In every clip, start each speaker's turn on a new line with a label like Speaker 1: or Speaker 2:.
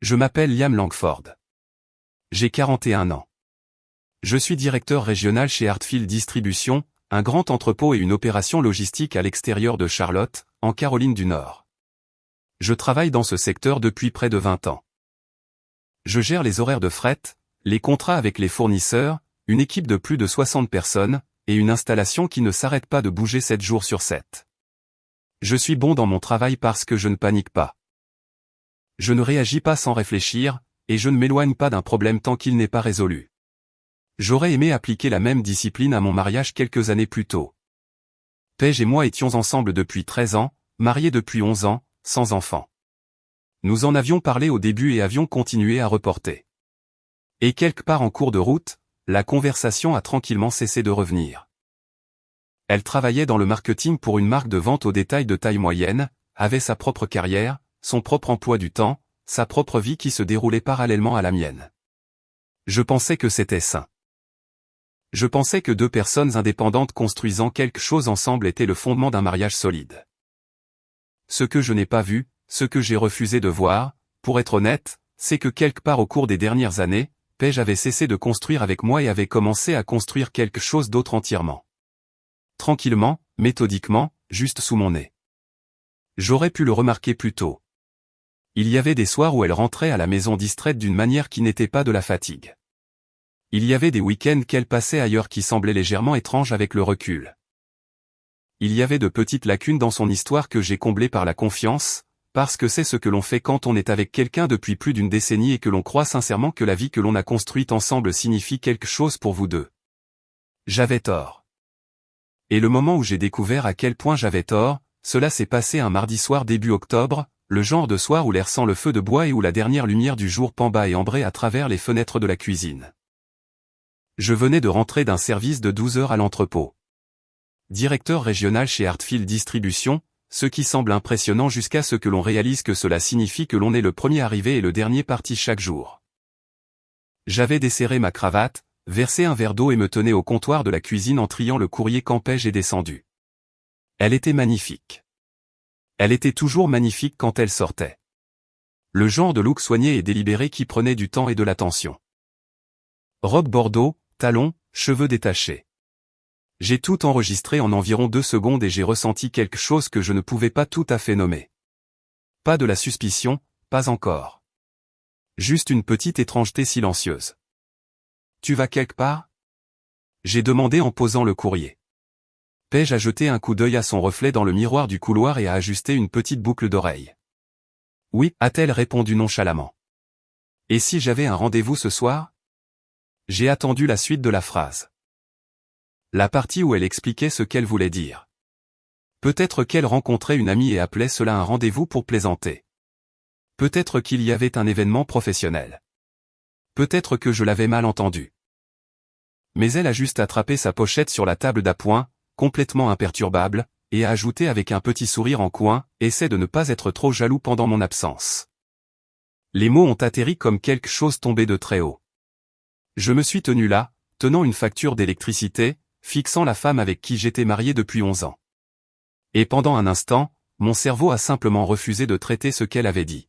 Speaker 1: Je m'appelle Liam Langford. J'ai 41 ans. Je suis directeur régional chez Hartfield Distribution, un grand entrepôt et une opération logistique à l'extérieur de Charlotte, en Caroline du Nord. Je travaille dans ce secteur depuis près de 20 ans. Je gère les horaires de fret, les contrats avec les fournisseurs, une équipe de plus de 60 personnes, et une installation qui ne s'arrête pas de bouger 7 jours sur 7. Je suis bon dans mon travail parce que je ne panique pas. Je ne réagis pas sans réfléchir, et je ne m'éloigne pas d'un problème tant qu'il n'est pas résolu. J'aurais aimé appliquer la même discipline à mon mariage quelques années plus tôt. Paige et moi étions ensemble depuis 13 ans, mariés depuis 11 ans, sans enfants. Nous en avions parlé au début et avions continué à reporter. Et quelque part en cours de route, la conversation a tranquillement cessé de revenir. Elle travaillait dans le marketing pour une marque de vente au détail de taille moyenne, avait sa propre carrière, son propre emploi du temps, sa propre vie qui se déroulait parallèlement à la mienne. Je pensais que c'était sain. Je pensais que deux personnes indépendantes construisant quelque chose ensemble était le fondement d'un mariage solide. Ce que je n'ai pas vu, ce que j'ai refusé de voir, pour être honnête, c'est que quelque part au cours des dernières années, Paige avait cessé de construire avec moi et avait commencé à construire quelque chose d'autre entièrement. Tranquillement, méthodiquement, juste sous mon nez. J'aurais pu le remarquer plus tôt. Il y avait des soirs où elle rentrait à la maison distraite d'une manière qui n'était pas de la fatigue. Il y avait des week-ends qu'elle passait ailleurs qui semblaient légèrement étranges avec le recul. Il y avait de petites lacunes dans son histoire que j'ai comblées par la confiance, parce que c'est ce que l'on fait quand on est avec quelqu'un depuis plus d'une décennie et que l'on croit sincèrement que la vie que l'on a construite ensemble signifie quelque chose pour vous deux. J'avais tort. Et le moment où j'ai découvert à quel point j'avais tort, cela s'est passé un mardi soir début octobre, le genre de soir où l'air sent le feu de bois et où la dernière lumière du jour pend bas et ambrée à travers les fenêtres de la cuisine. Je venais de rentrer d'un service de 12 heures à l'entrepôt. Directeur régional chez Hartfield Distribution, ce qui semble impressionnant jusqu'à ce que l'on réalise que cela signifie que l'on est le premier arrivé et le dernier parti chaque jour. J'avais desserré ma cravate, versé un verre d'eau et me tenais au comptoir de la cuisine en triant le courrier quand Paige est descendue. Elle était magnifique. Elle était toujours magnifique quand elle sortait. Le genre de look soigné et délibéré qui prenait du temps et de l'attention. Robe bordeaux, talons, cheveux détachés. J'ai tout enregistré en environ 2 secondes et j'ai ressenti quelque chose que je ne pouvais pas tout à fait nommer. Pas de la suspicion, pas encore. Juste une petite étrangeté silencieuse. Tu vas quelque part ? J'ai demandé en posant le courrier. Paige a jeté un coup d'œil à son reflet dans le miroir du couloir et a ajusté une petite boucle d'oreille. Oui, a-t-elle répondu nonchalamment. Et si j'avais un rendez-vous ce soir ? J'ai attendu la suite de la phrase. La partie où elle expliquait ce qu'elle voulait dire. Peut-être qu'elle rencontrait une amie et appelait cela un rendez-vous pour plaisanter. Peut-être qu'il y avait un événement professionnel. Peut-être que je l'avais mal entendu. Mais elle a juste attrapé sa pochette sur la table d'appoint, complètement imperturbable, et a ajouté avec un petit sourire en coin, « Essaie de ne pas être trop jaloux pendant mon absence. » Les mots ont atterri comme quelque chose tombé de très haut. Je me suis tenu là, tenant une facture d'électricité, fixant la femme avec qui j'étais marié depuis 11 ans. Et pendant un instant, mon cerveau a simplement refusé de traiter ce qu'elle avait dit.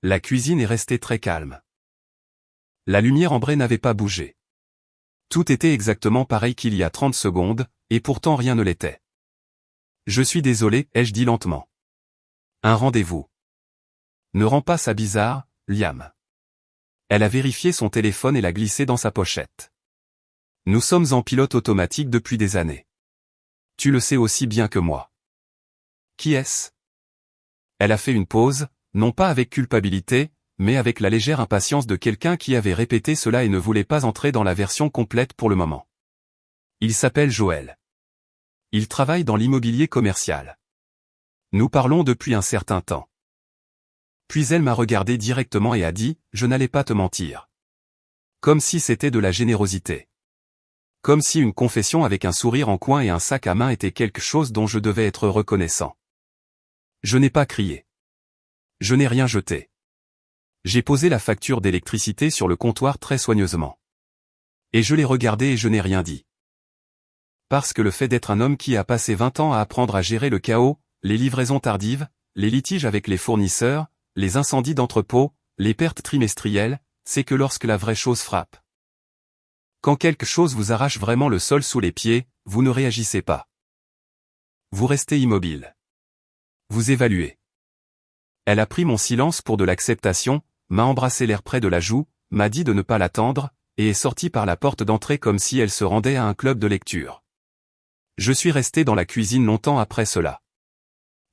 Speaker 1: La cuisine est restée très calme. La lumière ambrée n'avait pas bougé. Tout était exactement pareil qu'il y a 30 secondes, et pourtant rien ne l'était. Je suis désolé, ai-je dit lentement. Un rendez-vous. Ne rends pas ça bizarre, Liam. Elle a vérifié son téléphone et l'a glissé dans sa pochette. Nous sommes en pilote automatique depuis des années. Tu le sais aussi bien que moi. Qui est-ce ? Elle a fait une pause, non pas avec culpabilité, mais avec la légère impatience de quelqu'un qui avait répété cela et ne voulait pas entrer dans la version complète pour le moment. Il s'appelle Joël. Il travaille dans l'immobilier commercial. Nous parlons depuis un certain temps. Puis elle m'a regardé directement et a dit, « Je n'allais pas te mentir. » Comme si c'était de la générosité. Comme si une confession avec un sourire en coin et un sac à main était quelque chose dont je devais être reconnaissant. Je n'ai pas crié. Je n'ai rien jeté. J'ai posé la facture d'électricité sur le comptoir très soigneusement. Et je l'ai regardée et je n'ai rien dit. Parce que le fait d'être un homme qui a passé 20 ans à apprendre à gérer le chaos, les livraisons tardives, les litiges avec les fournisseurs, les incendies d'entrepôt, les pertes trimestrielles, c'est que lorsque la vraie chose frappe. Quand quelque chose vous arrache vraiment le sol sous les pieds, vous ne réagissez pas. Vous restez immobile. Vous évaluez. Elle a pris mon silence pour de l'acceptation, m'a embrassé l'air près de la joue, m'a dit de ne pas l'attendre, et est sortie par la porte d'entrée comme si elle se rendait à un club de lecture. Je suis resté dans la cuisine longtemps après cela.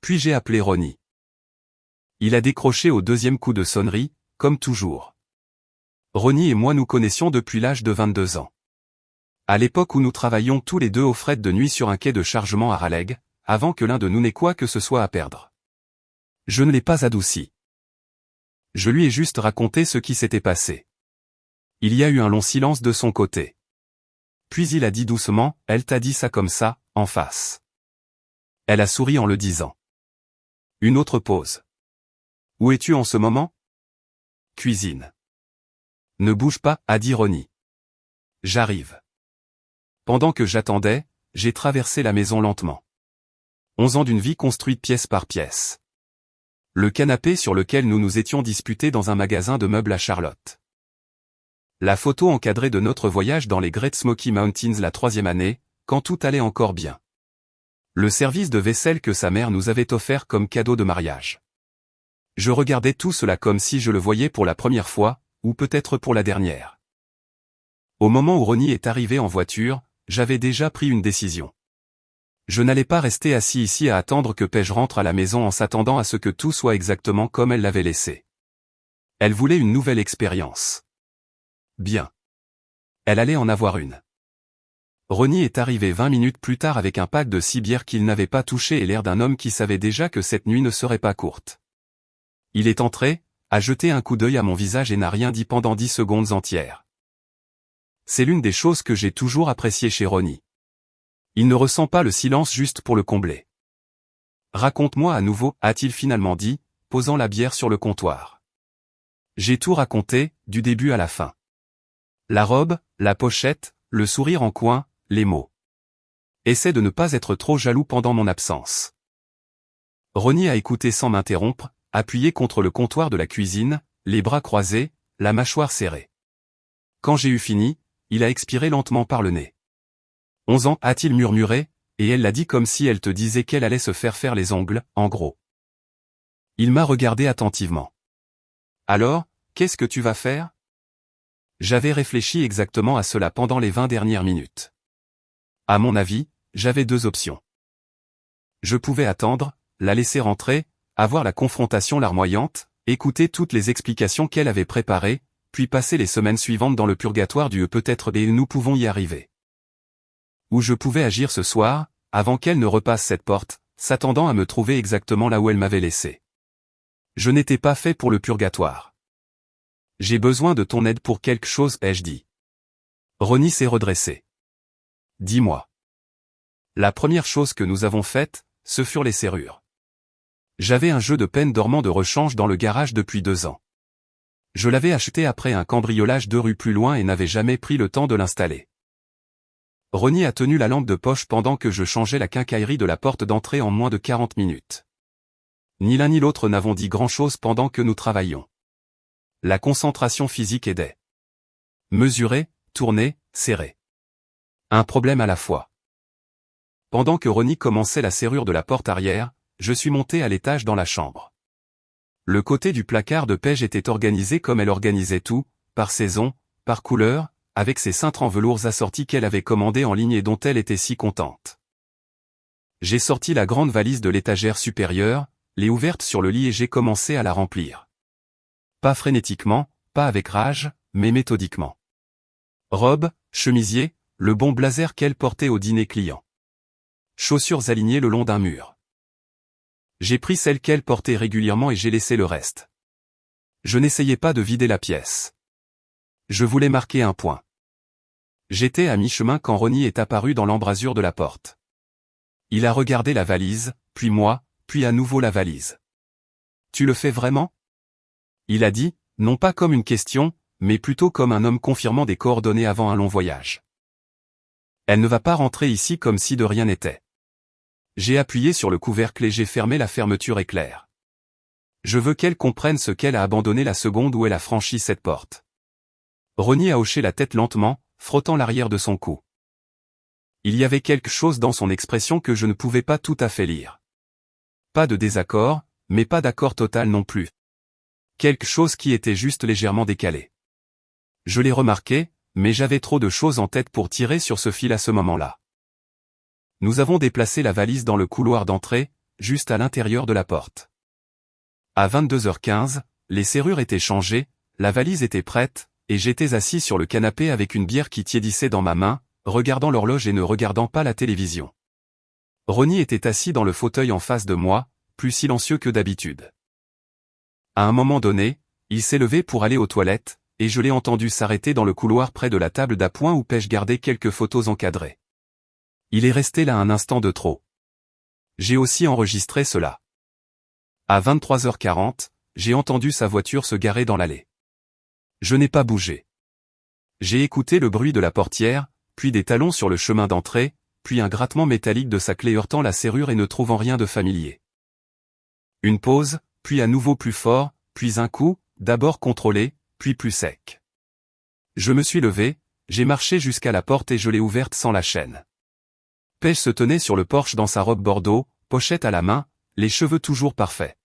Speaker 1: Puis j'ai appelé Ronnie. Il a décroché au deuxième coup de sonnerie, comme toujours. Ronnie et moi nous connaissions depuis l'âge de 22 ans. À l'époque où nous travaillions tous les deux au fret de nuit sur un quai de chargement à Raleigh, avant que l'un de nous n'ait quoi que ce soit à perdre. Je ne l'ai pas adouci. Je lui ai juste raconté ce qui s'était passé. Il y a eu un long silence de son côté. Puis il a dit doucement, « Elle t'a dit ça comme ça, en face. » Elle a souri en le disant. Une autre pause. « Où es-tu en ce moment ?»« Cuisine. »« Ne bouge pas, » a dit Ronnie. « J'arrive. » Pendant que j'attendais, j'ai traversé la maison lentement. 11 ans d'une vie construite pièce par pièce. Le canapé sur lequel nous nous étions disputés dans un magasin de meubles à Charlotte. La photo encadrée de notre voyage dans les Great Smoky Mountains la 3e année, quand tout allait encore bien. Le service de vaisselle que sa mère nous avait offert comme cadeau de mariage. Je regardais tout cela comme si je le voyais pour la première fois, ou peut-être pour la dernière. Au moment où Ronnie est arrivé en voiture, j'avais déjà pris une décision. Je n'allais pas rester assis ici à attendre que Paige rentre à la maison en s'attendant à ce que tout soit exactement comme elle l'avait laissé. Elle voulait une nouvelle expérience. Bien. Elle allait en avoir une. Ronnie est arrivé 20 minutes plus tard avec un pack de 6 bières qu'il n'avait pas touché et l'air d'un homme qui savait déjà que cette nuit ne serait pas courte. Il est entré, a jeté un coup d'œil à mon visage et n'a rien dit pendant 10 secondes entières. C'est l'une des choses que j'ai toujours appréciées chez Ronnie. Il ne ressent pas le silence juste pour le combler. Raconte-moi à nouveau, a-t-il finalement dit, posant la bière sur le comptoir. J'ai tout raconté, du début à la fin. La robe, la pochette, le sourire en coin, les mots. Essaie de ne pas être trop jaloux pendant mon absence. Ronnie a écouté sans m'interrompre, appuyé contre le comptoir de la cuisine, les bras croisés, la mâchoire serrée. Quand j'ai eu fini, il a expiré lentement par le nez. 11 ans, a-t-il murmuré, et elle l'a dit comme si elle te disait qu'elle allait se faire les ongles, en gros. Il m'a regardé attentivement. Alors, qu'est-ce que tu vas faire ? J'avais réfléchi exactement à cela pendant les 20 dernières minutes. À mon avis, j'avais 2 options. Je pouvais attendre, la laisser rentrer, avoir la confrontation larmoyante, écouter toutes les explications qu'elle avait préparées, puis passer les semaines suivantes dans le purgatoire du peut-être et nous pouvons y arriver. Ou je pouvais agir ce soir, avant qu'elle ne repasse cette porte, s'attendant à me trouver exactement là où elle m'avait laissé. Je n'étais pas fait pour le purgatoire. J'ai besoin de ton aide pour quelque chose, ai-je dit. Ronnie s'est redressé. Dis-moi. La première chose que nous avons faite, ce furent les serrures. J'avais un jeu de peine dormant de rechange dans le garage depuis 2 ans. Je l'avais acheté après un cambriolage 2 rues plus loin et n'avais jamais pris le temps de l'installer. Ronnie a tenu la lampe de poche pendant que je changeais la quincaillerie de la porte d'entrée en moins de 40 minutes. Ni l'un ni l'autre n'avons dit grand-chose pendant que nous travaillions. La concentration physique aidait. Mesurer, tourner, serrer. Un problème à la fois. Pendant que Ronnie commençait la serrure de la porte arrière, je suis monté à l'étage dans la chambre. Le côté du placard de Paige était organisé comme elle organisait tout, par saison, par couleur, avec ses cintres en velours assortis qu'elle avait commandés en ligne et dont elle était si contente. J'ai sorti la grande valise de l'étagère supérieure, l'ai ouverte sur le lit et j'ai commencé à la remplir. Pas frénétiquement, pas avec rage, mais méthodiquement. Robe, chemisier, le bon blazer qu'elle portait au dîner client. Chaussures alignées le long d'un mur. J'ai pris celles qu'elle portait régulièrement et j'ai laissé le reste. Je n'essayais pas de vider la pièce. Je voulais marquer un point. J'étais à mi-chemin quand Ronnie est apparu dans l'embrasure de la porte. Il a regardé la valise, puis moi, puis à nouveau la valise. « Tu le fais vraiment ?» Il a dit, non pas comme une question, mais plutôt comme un homme confirmant des coordonnées avant un long voyage. Elle ne va pas rentrer ici comme si de rien n'était. J'ai appuyé sur le couvercle et j'ai fermé la fermeture éclair. Je veux qu'elle comprenne ce qu'elle a abandonné la seconde où elle a franchi cette porte. Ronnie a hoché la tête lentement, frottant l'arrière de son cou. Il y avait quelque chose dans son expression que je ne pouvais pas tout à fait lire. Pas de désaccord, mais pas d'accord total non plus. Quelque chose qui était juste légèrement décalé. Je l'ai remarqué, mais j'avais trop de choses en tête pour tirer sur ce fil à ce moment-là. Nous avons déplacé la valise dans le couloir d'entrée, juste à l'intérieur de la porte. À 22h15, les serrures étaient changées, la valise était prête, et j'étais assis sur le canapé avec une bière qui tiédissait dans ma main, regardant l'horloge et ne regardant pas la télévision. Ronnie était assis dans le fauteuil en face de moi, plus silencieux que d'habitude. À un moment donné, il s'est levé pour aller aux toilettes, et je l'ai entendu s'arrêter dans le couloir près de la table d'appoint où Pêche gardait quelques photos encadrées. Il est resté là un instant de trop. J'ai aussi enregistré cela. À 23h40, j'ai entendu sa voiture se garer dans l'allée. Je n'ai pas bougé. J'ai écouté le bruit de la portière, puis des talons sur le chemin d'entrée, puis un grattement métallique de sa clé heurtant la serrure et ne trouvant rien de familier. Une pause, puis à nouveau plus fort, puis un coup, d'abord contrôlé, puis plus sec. Je me suis levé, j'ai marché jusqu'à la porte et je l'ai ouverte sans la chaîne. Pêche se tenait sur le porche dans sa robe bordeaux, pochette à la main, les cheveux toujours parfaits.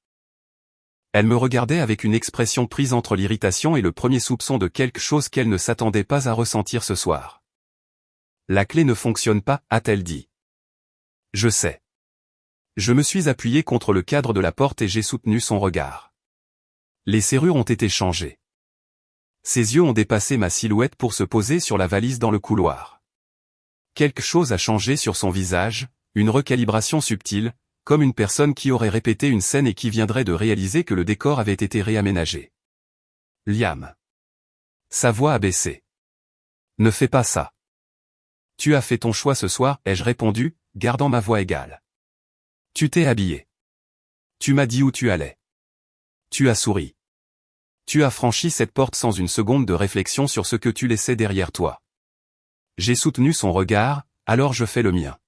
Speaker 1: Elle me regardait avec une expression prise entre l'irritation et le premier soupçon de quelque chose qu'elle ne s'attendait pas à ressentir ce soir. La clé ne fonctionne pas, a-t-elle dit. Je sais. Je me suis appuyé contre le cadre de la porte et j'ai soutenu son regard. Les serrures ont été changées. Ses yeux ont dépassé ma silhouette pour se poser sur la valise dans le couloir. Quelque chose a changé sur son visage, une recalibration subtile, comme une personne qui aurait répété une scène et qui viendrait de réaliser que le décor avait été réaménagé. Liam. Sa voix a baissé. Ne fais pas ça. Tu as fait ton choix ce soir, ai-je répondu, gardant ma voix égale. Tu t'es habillé. Tu m'as dit où tu allais. Tu as souri. Tu as franchi cette porte sans une seconde de réflexion sur ce que tu laissais derrière toi. J'ai soutenu son regard, alors je fais le mien.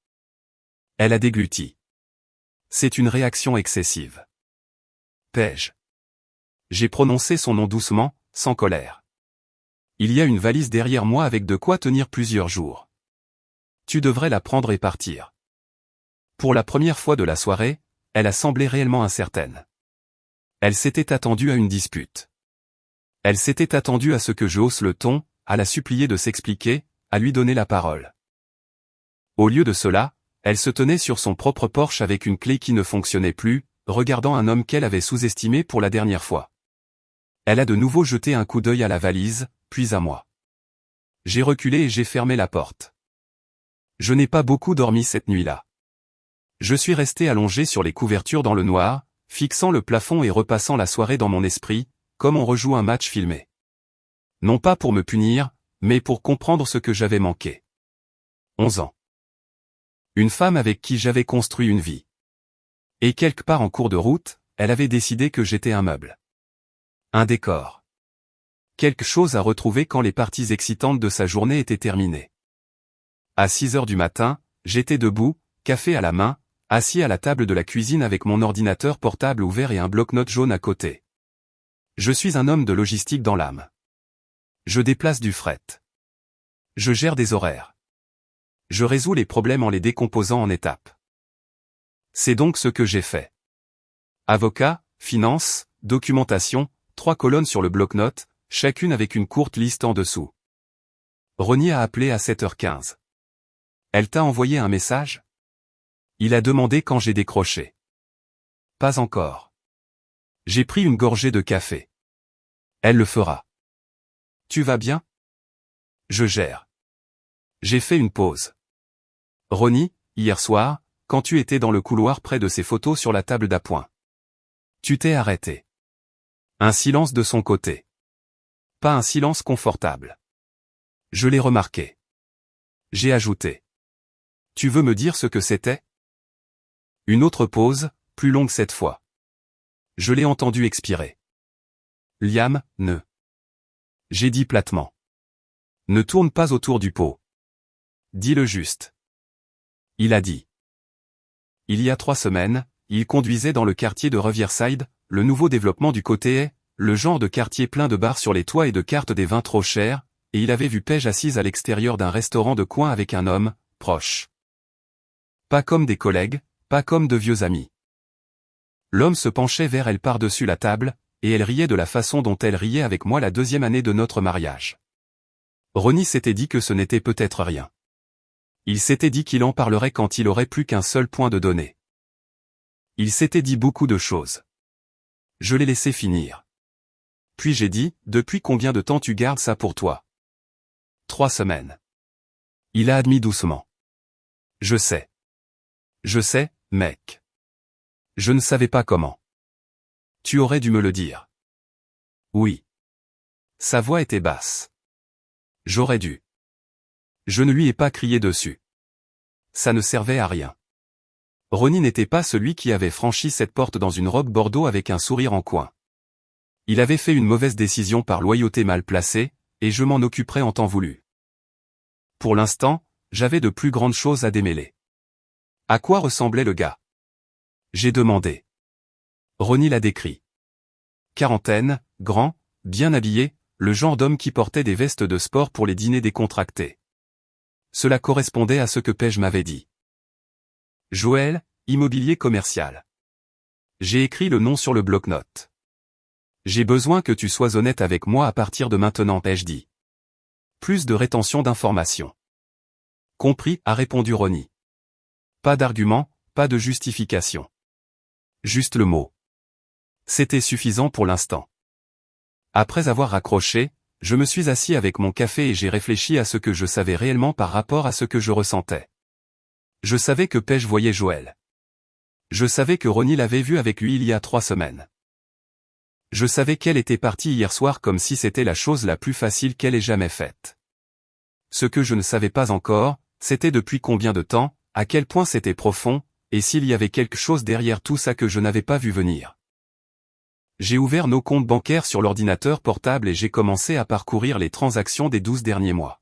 Speaker 1: Elle a dégluti. C'est une réaction excessive. Pêche. J'ai prononcé son nom doucement, sans colère. Il y a une valise derrière moi avec de quoi tenir plusieurs jours. Tu devrais la prendre et partir. Pour la première fois de la soirée, elle a semblé réellement incertaine. Elle s'était attendue à une dispute. Elle s'était attendue à ce que je hausse le ton, à la supplier de s'expliquer, à lui donner la parole. Au lieu de cela, elle se tenait sur son propre porche avec une clé qui ne fonctionnait plus, regardant un homme qu'elle avait sous-estimé pour la dernière fois. Elle a de nouveau jeté un coup d'œil à la valise, puis à moi. J'ai reculé et j'ai fermé la porte. Je n'ai pas beaucoup dormi cette nuit-là. Je suis resté allongé sur les couvertures dans le noir, fixant le plafond et repassant la soirée dans mon esprit, comme on rejoue un match filmé. Non pas pour me punir, mais pour comprendre ce que j'avais manqué. 11 ans. Une femme avec qui j'avais construit une vie. Et quelque part en cours de route, elle avait décidé que j'étais un meuble. Un décor. Quelque chose à retrouver quand les parties excitantes de sa journée étaient terminées. À 6 heures du matin, j'étais debout, café à la main, assis à la table de la cuisine avec mon ordinateur portable ouvert et un bloc-notes jaune à côté. Je suis un homme de logistique dans l'âme. Je déplace du fret. Je gère des horaires. Je résous les problèmes en les décomposant en étapes. C'est donc ce que j'ai fait. Avocat, finance, documentation, 3 colonnes sur le bloc-notes, chacune avec une courte liste en dessous. Ronnie a appelé à 7h15. Elle t'a envoyé un message? Il a demandé quand j'ai décroché. Pas encore. J'ai pris une gorgée de café. Elle le fera. Tu vas bien? Je gère. J'ai fait une pause. Ronnie, hier soir, quand tu étais dans le couloir près de ces photos sur la table d'appoint. Tu t'es arrêté. Un silence de son côté. Pas un silence confortable. Je l'ai remarqué. J'ai ajouté. Tu veux me dire ce que c'était? Une autre pause, plus longue cette fois. Je l'ai entendu expirer. Liam, ne. J'ai dit platement. Ne tourne pas autour du pot. Dis-le juste. Il a dit. Il y a 3 semaines, il conduisait dans le quartier de Riverside, le nouveau développement du côté est, le genre de quartier plein de bars sur les toits et de cartes des vins trop chers, et il avait vu Paige assise à l'extérieur d'un restaurant de coin avec un homme, proche. Pas comme des collègues, pas comme de vieux amis. L'homme se penchait vers elle par-dessus la table, et elle riait de la façon dont elle riait avec moi la 2e année de notre mariage. Ronnie s'était dit que ce n'était peut-être rien. Il s'était dit qu'il en parlerait quand il aurait plus qu'un seul point de données. Il s'était dit beaucoup de choses. Je l'ai laissé finir. Puis j'ai dit, depuis combien de temps tu gardes ça pour toi? 3 semaines. Il a admis doucement. Je sais. Je sais, mec. Je ne savais pas comment. Tu aurais dû me le dire. Oui. Sa voix était basse. J'aurais dû. Je ne lui ai pas crié dessus. Ça ne servait à rien. Ronnie n'était pas celui qui avait franchi cette porte dans une robe bordeaux avec un sourire en coin. Il avait fait une mauvaise décision par loyauté mal placée, et je m'en occuperai en temps voulu. Pour l'instant, j'avais de plus grandes choses à démêler. À quoi ressemblait le gars? J'ai demandé. Ronnie l'a décrit. Quarantaine, grand, bien habillé, le genre d'homme qui portait des vestes de sport pour les dîners décontractés. Cela correspondait à ce que Paige m'avait dit. Joël, immobilier commercial. J'ai écrit le nom sur le bloc-notes. J'ai besoin que tu sois honnête avec moi à partir de maintenant, Paige dit. Plus de rétention d'informations. Compris, a répondu Ronnie. Pas d'argument, pas de justification. Juste le mot. C'était suffisant pour l'instant. Après avoir raccroché, je me suis assis avec mon café et j'ai réfléchi à ce que je savais réellement par rapport à ce que je ressentais. Je savais que Paige voyait Joël. Je savais que Ronnie l'avait vu avec lui il y a 3 semaines. Je savais qu'elle était partie hier soir comme si c'était la chose la plus facile qu'elle ait jamais faite. Ce que je ne savais pas encore, c'était depuis combien de temps, à quel point c'était profond, et s'il y avait quelque chose derrière tout ça que je n'avais pas vu venir. J'ai ouvert nos comptes bancaires sur l'ordinateur portable et j'ai commencé à parcourir les transactions des 12 derniers mois.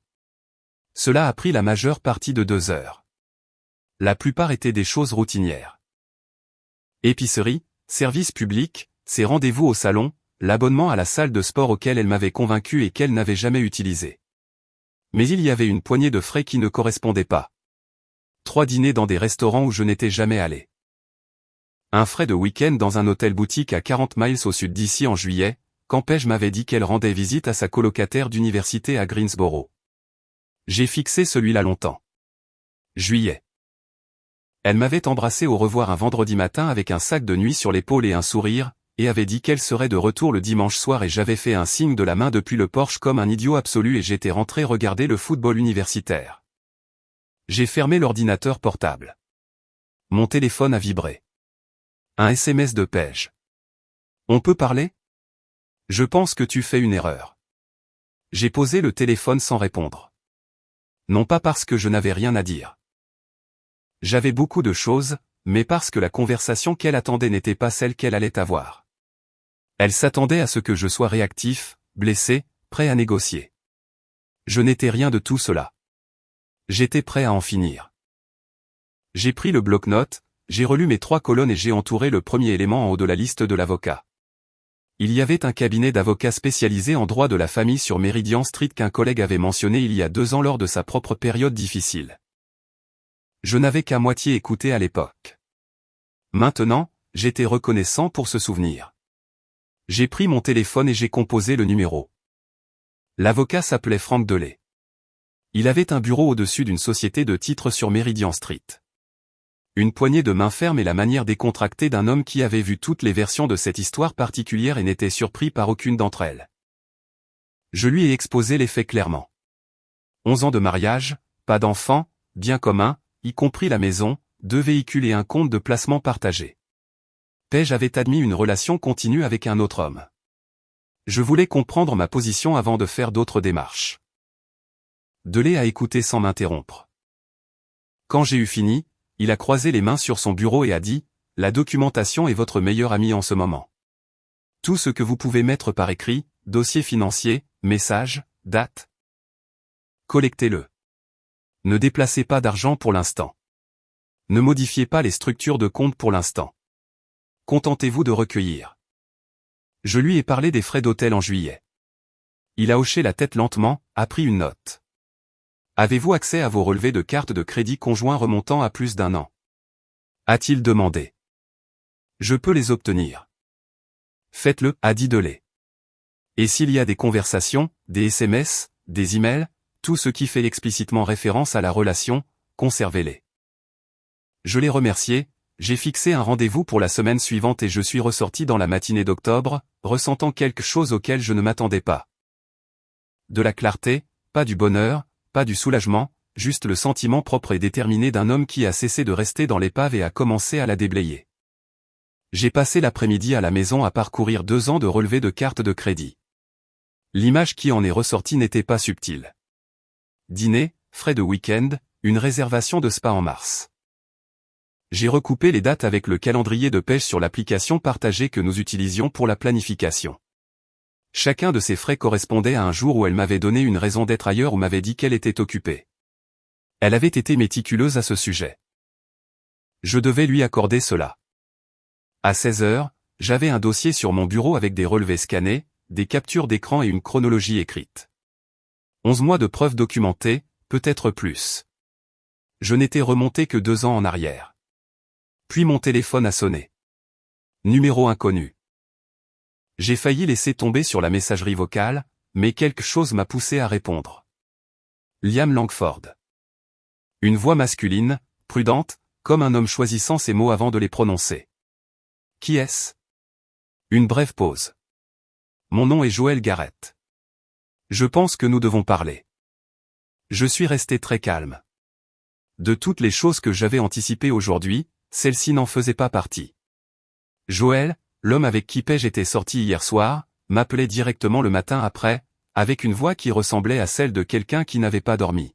Speaker 1: Cela a pris la majeure partie de 2 heures. La plupart étaient des choses routinières. Épicerie, services publics, ses rendez-vous au salon, l'abonnement à la salle de sport auquel elle m'avait convaincu et qu'elle n'avait jamais utilisé. Mais il y avait une poignée de frais qui ne correspondaient pas. 3 dîners dans des restaurants où je n'étais jamais allé. Un frais de week-end dans un hôtel boutique à 40 miles au sud d'ici en juillet, quand Paige m'avait dit qu'elle rendait visite à sa colocataire d'université à Greensboro. J'ai fixé celui-là longtemps. Juillet. Elle m'avait embrassé au revoir un vendredi matin avec un sac de nuit sur l'épaule et un sourire, et avait dit qu'elle serait de retour le dimanche soir et j'avais fait un signe de la main depuis le porche comme un idiot absolu et j'étais rentré regarder le football universitaire. J'ai fermé l'ordinateur portable. Mon téléphone a vibré. Un SMS de Paige. On peut parler? Je pense que tu fais une erreur. J'ai posé le téléphone sans répondre. Non pas parce que je n'avais rien à dire. J'avais beaucoup de choses, mais parce que la conversation qu'elle attendait n'était pas celle qu'elle allait avoir. Elle s'attendait à ce que je sois réactif, blessé, prêt à négocier. Je n'étais rien de tout cela. J'étais prêt à en finir. J'ai pris le bloc-notes, j'ai relu mes 3 colonnes et j'ai entouré le premier élément en haut de la liste de l'avocat. Il y avait un cabinet d'avocats spécialisé en droit de la famille sur Meridian Street qu'un collègue avait mentionné il y a 2 ans lors de sa propre période difficile. Je n'avais qu'à moitié écouté à l'époque. Maintenant, j'étais reconnaissant pour ce souvenir. J'ai pris mon téléphone et j'ai composé le numéro. L'avocat s'appelait Frank Delay. Il avait un bureau au-dessus d'une société de titres sur Meridian Street. Une poignée de main ferme et la manière décontractée d'un homme qui avait vu toutes les versions de cette histoire particulière et n'était surpris par aucune d'entre elles. Je lui ai exposé les faits clairement. 11 ans de mariage, pas d'enfants, bien commun, y compris la maison, 2 véhicules et un compte de placement partagé. Paige avait admis une relation continue avec un autre homme. Je voulais comprendre ma position avant de faire d'autres démarches. Delay a écouté sans m'interrompre. Quand j'ai eu fini, il a croisé les mains sur son bureau et a dit, « La documentation est votre meilleur ami en ce moment. Tout ce que vous pouvez mettre par écrit, dossier financier, message, date. Collectez-le. Ne déplacez pas d'argent pour l'instant. Ne modifiez pas les structures de compte pour l'instant. Contentez-vous de recueillir. Je lui ai parlé des frais d'hôtel en juillet. Il a hoché la tête lentement, a pris une note. Avez-vous accès à vos relevés de carte de crédit conjoint remontant à plus d'1 an? A-t-il demandé. Je peux les obtenir. Faites-le, a dit Delay. Et s'il y a des conversations, des SMS, des emails, tout ce qui fait explicitement référence à la relation, conservez-les. Je l'ai remercié, j'ai fixé un rendez-vous pour la semaine suivante et je suis ressorti dans la matinée d'octobre, ressentant quelque chose auquel je ne m'attendais pas. De la clarté, pas du bonheur, pas du soulagement, juste le sentiment propre et déterminé d'un homme qui a cessé de rester dans l'épave et a commencé à la déblayer. J'ai passé l'après-midi à la maison à parcourir 2 ans de relevés de carte de crédit. L'image qui en est ressortie n'était pas subtile. Dîner, frais de week-end, une réservation de spa en mars. J'ai recoupé les dates avec le calendrier de pêche sur l'application partagée que nous utilisions pour la planification. Chacun de ces frais correspondait à un jour où elle m'avait donné une raison d'être ailleurs ou m'avait dit qu'elle était occupée. Elle avait été méticuleuse à ce sujet. Je devais lui accorder cela. À 16 heures, j'avais un dossier sur mon bureau avec des relevés scannés, des captures d'écran et une chronologie écrite. 11 mois de preuves documentées, peut-être plus. Je n'étais remonté que 2 ans en arrière. Puis mon téléphone a sonné. Numéro inconnu. J'ai failli laisser tomber sur la messagerie vocale, mais quelque chose m'a poussé à répondre. Liam Langford. Une voix masculine, prudente, comme un homme choisissant ses mots avant de les prononcer. Qui est-ce? Une brève pause. Mon nom est Joël Garrett. Je pense que nous devons parler. Je suis resté très calme. De toutes les choses que j'avais anticipées aujourd'hui, celle-ci n'en faisait pas partie. Joël, l'homme avec qui Paige était sorti hier soir, m'appelait directement le matin après, avec une voix qui ressemblait à celle de quelqu'un qui n'avait pas dormi.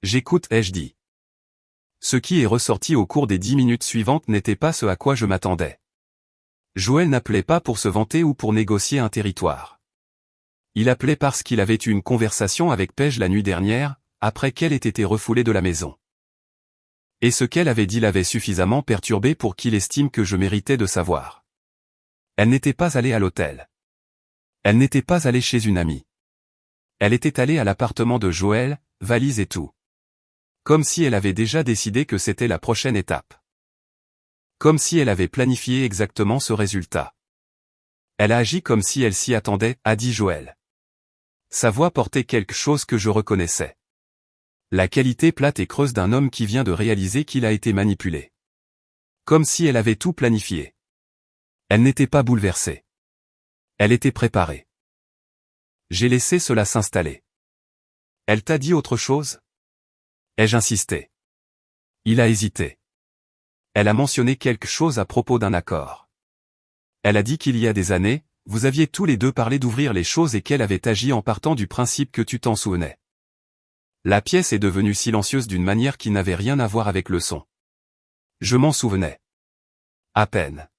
Speaker 1: J'écoute, ai-je dit. Ce qui est ressorti au cours des 10 minutes suivantes n'était pas ce à quoi je m'attendais. Joël n'appelait pas pour se vanter ou pour négocier un territoire. Il appelait parce qu'il avait eu une conversation avec Paige la nuit dernière, après qu'elle ait été refoulée de la maison. Et ce qu'elle avait dit l'avait suffisamment perturbé pour qu'il estime que je méritais de savoir. Elle n'était pas allée à l'hôtel. Elle n'était pas allée chez une amie. Elle était allée à l'appartement de Joël, valise et tout. Comme si elle avait déjà décidé que c'était la prochaine étape. Comme si elle avait planifié exactement ce résultat. Elle a agi comme si elle s'y attendait, a dit Joël. Sa voix portait quelque chose que je reconnaissais. La qualité plate et creuse d'un homme qui vient de réaliser qu'il a été manipulé. Comme si elle avait tout planifié. Elle n'était pas bouleversée. Elle était préparée. J'ai laissé cela s'installer. Elle t'a dit autre chose? Ai-je insisté? Il a hésité. Elle a mentionné quelque chose à propos d'un accord. Elle a dit qu'il y a des années, vous aviez tous les deux parlé d'ouvrir les choses et qu'elle avait agi en partant du principe que tu t'en souvenais. La pièce est devenue silencieuse d'une manière qui n'avait rien à voir avec le son. Je m'en souvenais. À peine.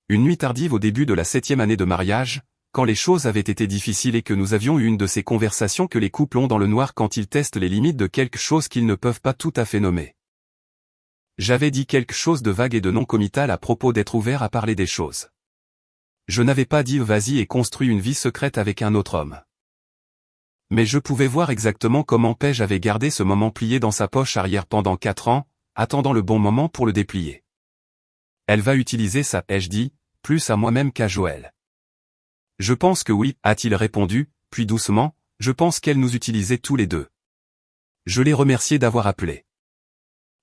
Speaker 1: Une nuit tardive au début de la 7e année de mariage, quand les choses avaient été difficiles et que nous avions eu une de ces conversations que les couples ont dans le noir quand ils testent les limites de quelque chose qu'ils ne peuvent pas tout à fait nommer. J'avais dit quelque chose de vague et de non committal à propos d'être ouvert à parler des choses. Je n'avais pas dit vas-y et construis une vie secrète avec un autre homme. Mais je pouvais voir exactement comment Paige avait gardé ce moment plié dans sa poche arrière pendant 4 ans, attendant le bon moment pour le déplier. Elle va utiliser ça, ai-je dit, plus à moi-même qu'à Joël. Je pense que oui, a-t-il répondu, puis doucement, je pense qu'elle nous utilisait tous les deux. Je l'ai remercié d'avoir appelé.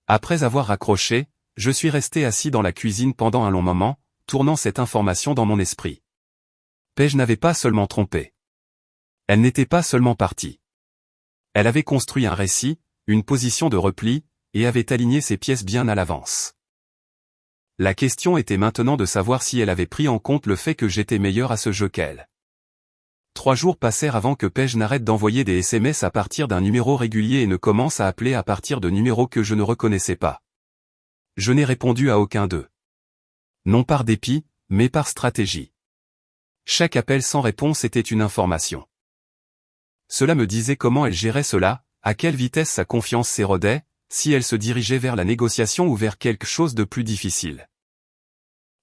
Speaker 1: Après avoir raccroché, je suis resté assis dans la cuisine pendant un long moment, tournant cette information dans mon esprit. Paige n'avait pas seulement trompé. Elle n'était pas seulement partie. Elle avait construit un récit, une position de repli, et avait aligné ses pièces bien à l'avance. La question était maintenant de savoir si elle avait pris en compte le fait que j'étais meilleur à ce jeu qu'elle. 3 jours passèrent avant que Paige n'arrête d'envoyer des SMS à partir d'un numéro régulier et ne commence à appeler à partir de numéros que je ne reconnaissais pas. Je n'ai répondu à aucun d'eux. Non par dépit, mais par stratégie. Chaque appel sans réponse était une information. Cela me disait comment elle gérait cela, à quelle vitesse sa confiance s'érodait, si elle se dirigeait vers la négociation ou vers quelque chose de plus difficile.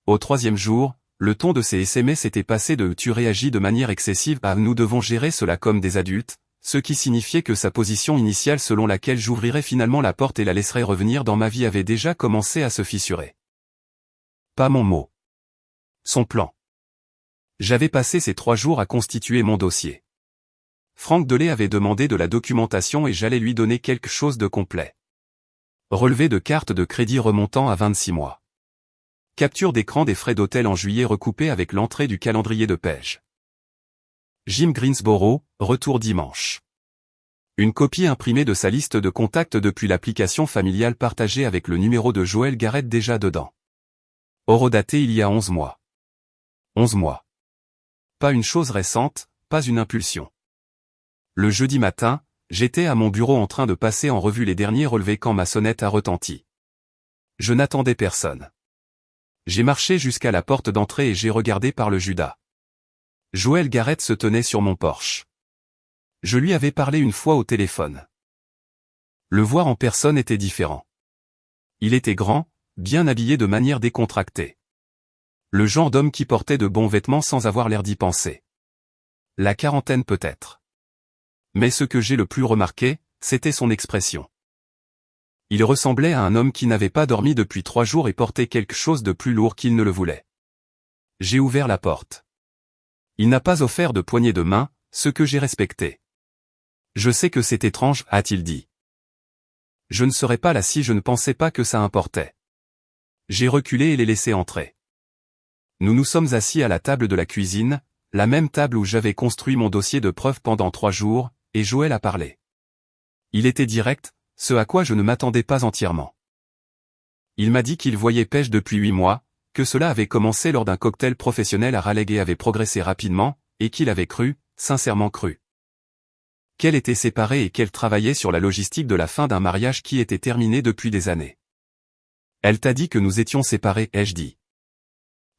Speaker 1: Au 3e jour, le ton de ses SMS était passé de « tu réagis de manière excessive » à « nous devons gérer cela comme des adultes », ce qui signifiait que sa position initiale selon laquelle j'ouvrirais finalement la porte et la laisserais revenir dans ma vie avait déjà commencé à se fissurer. Pas mon mot. Son plan. J'avais passé ces 3 jours à constituer mon dossier. Franck Delay avait demandé de la documentation et j'allais lui donner quelque chose de complet. Relevé de carte de crédit remontant à 26 mois. Capture d'écran des frais d'hôtel en juillet recoupé avec l'entrée du calendrier de Page. Jim Greensboro, retour dimanche. Une copie imprimée de sa liste de contacts depuis l'application familiale partagée avec le numéro de Joël Garrett déjà dedans. Horodaté il y a 11 mois. 11 mois. Pas une chose récente, pas une impulsion. Le jeudi matin, j'étais à mon bureau en train de passer en revue les derniers relevés quand ma sonnette a retenti. Je n'attendais personne. J'ai marché jusqu'à la porte d'entrée et j'ai regardé par le Judas. Joël Garrett se tenait sur mon porche. Je lui avais parlé une fois au téléphone. Le voir en personne était différent. Il était grand, bien habillé de manière décontractée. Le genre d'homme qui portait de bons vêtements sans avoir l'air d'y penser. La quarantaine peut-être. Mais ce que j'ai le plus remarqué, c'était son expression. Il ressemblait à un homme qui n'avait pas dormi depuis 3 jours et portait quelque chose de plus lourd qu'il ne le voulait. J'ai ouvert la porte. Il n'a pas offert de poignée de main, ce que j'ai respecté. Je sais que c'est étrange, a-t-il dit. Je ne serais pas là si je ne pensais pas que ça importait. J'ai reculé et l'ai laissé entrer. Nous nous sommes assis à la table de la cuisine, la même table où j'avais construit mon dossier de preuve pendant 3 jours, et Joël a parlé. Il était direct, ce à quoi je ne m'attendais pas entièrement. Il m'a dit qu'il voyait Page depuis 8 mois, que cela avait commencé lors d'un cocktail professionnel à Raleigh et avait progressé rapidement, et qu'il avait cru, sincèrement cru, qu'elle était séparée et qu'elle travaillait sur la logistique de la fin d'un mariage qui était terminé depuis des années. Elle t'a dit que nous étions séparés, ai-je dit.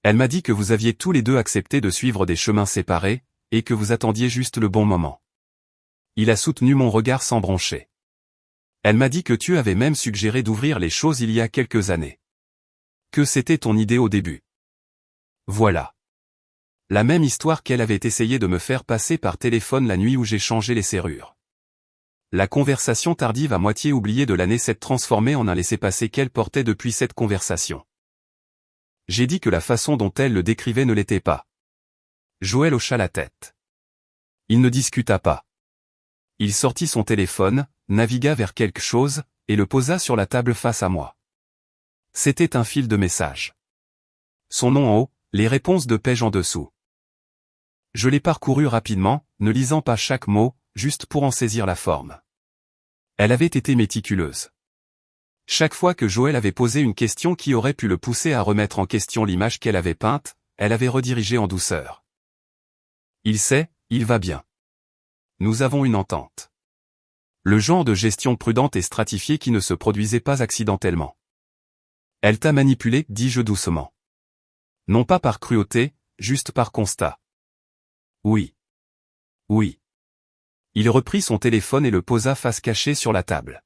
Speaker 1: Elle m'a dit que vous aviez tous les deux accepté de suivre des chemins séparés, et que vous attendiez juste le bon moment. Il a soutenu mon regard sans broncher. Elle m'a dit que tu avais même suggéré d'ouvrir les choses il y a quelques années. Que c'était ton idée au début. Voilà. La même histoire qu'elle avait essayé de me faire passer par téléphone la nuit où j'ai changé les serrures. La conversation tardive à moitié oubliée de l'année s'est transformée en un laissez-passer qu'elle portait depuis cette conversation. J'ai dit que la façon dont elle le décrivait ne l'était pas. Joël hocha la tête. Il ne discuta pas. Il sortit son téléphone, navigua vers quelque chose, et le posa sur la table face à moi. C'était un fil de messages. Son nom en haut, les réponses de Page en dessous. Je l'ai parcouru rapidement, ne lisant pas chaque mot, juste pour en saisir la forme. Elle avait été méticuleuse. Chaque fois que Joël avait posé une question qui aurait pu le pousser à remettre en question l'image qu'elle avait peinte, elle avait redirigé en douceur. Il sait, il va bien. Nous avons une entente. Le genre de gestion prudente et stratifiée qui ne se produisait pas accidentellement. Elle t'a manipulé, dis-je doucement. Non pas par cruauté, juste par constat. Oui. Oui. Il reprit son téléphone et le posa face cachée sur la table.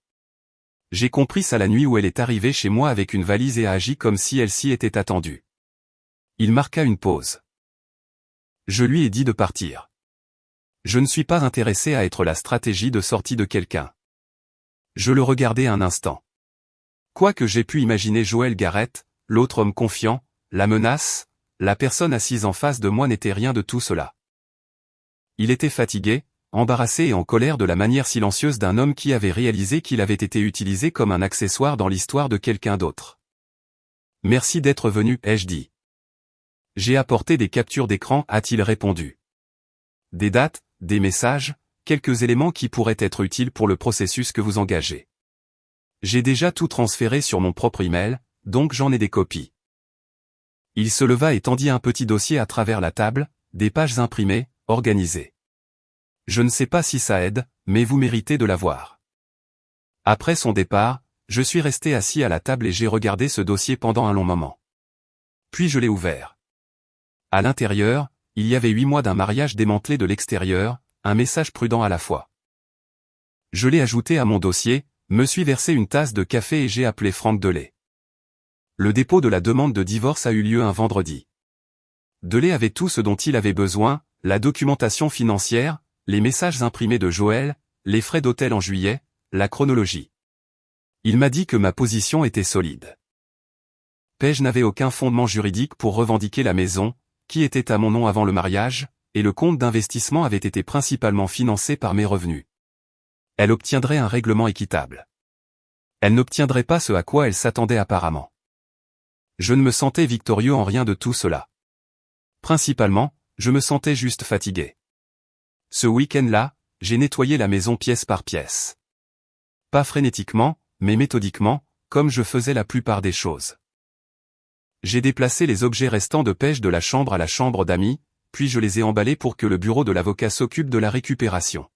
Speaker 1: J'ai compris ça la nuit où elle est arrivée chez moi avec une valise et a agi comme si elle s'y était attendue. Il marqua une pause. Je lui ai dit de partir. Je ne suis pas intéressé à être la stratégie de sortie de quelqu'un. Je le regardais un instant. Quoi que j'ai pu imaginer Joël Garrett, l'autre homme confiant, la menace, la personne assise en face de moi n'était rien de tout cela. Il était fatigué, embarrassé et en colère de la manière silencieuse d'un homme qui avait réalisé qu'il avait été utilisé comme un accessoire dans l'histoire de quelqu'un d'autre. Merci d'être venu, ai-je dit. J'ai apporté des captures d'écran, a-t-il répondu. Des dates, des messages, quelques éléments qui pourraient être utiles pour le processus que vous engagez. J'ai déjà tout transféré sur mon propre email, donc j'en ai des copies. Il se leva et tendit un petit dossier à travers la table, des pages imprimées, organisées. Je ne sais pas si ça aide, mais vous méritez de l'avoir. Après son départ, je suis resté assis à la table et j'ai regardé ce dossier pendant un long moment. Puis je l'ai ouvert. À l'intérieur, il y avait 8 mois d'un mariage démantelé de l'extérieur, un message prudent à la fois. Je l'ai ajouté à mon dossier, me suis versé une tasse de café et j'ai appelé Franck Delay. Le dépôt de la demande de divorce a eu lieu un vendredi. Delay avait tout ce dont il avait besoin, la documentation financière, les messages imprimés de Joël, les frais d'hôtel en juillet, la chronologie. Il m'a dit que ma position était solide. Pej n'avait aucun fondement juridique pour revendiquer la maison, qui était à mon nom avant le mariage, et le compte d'investissement avait été principalement financé par mes revenus. Elle obtiendrait un règlement équitable. Elle n'obtiendrait pas ce à quoi elle s'attendait apparemment. Je ne me sentais victorieux en rien de tout cela. Principalement, je me sentais juste fatigué. Ce week-end-là, j'ai nettoyé la maison pièce par pièce. Pas frénétiquement, mais méthodiquement, comme je faisais la plupart des choses. J'ai déplacé les objets restants de Pej de la chambre à la chambre d'amis, puis je les ai emballés pour que le bureau de l'avocat s'occupe de la récupération.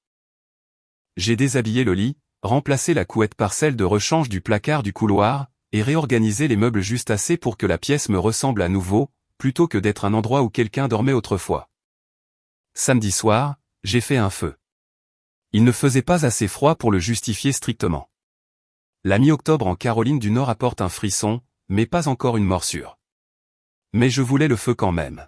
Speaker 1: J'ai déshabillé le lit, remplacé la couette par celle de rechange du placard du couloir, et réorganisé les meubles juste assez pour que la pièce me ressemble à nouveau, plutôt que d'être un endroit où quelqu'un dormait autrefois. Samedi soir, j'ai fait un feu. Il ne faisait pas assez froid pour le justifier strictement. La mi-octobre en Caroline du Nord apporte un frisson, mais pas encore une morsure. Mais je voulais le feu quand même.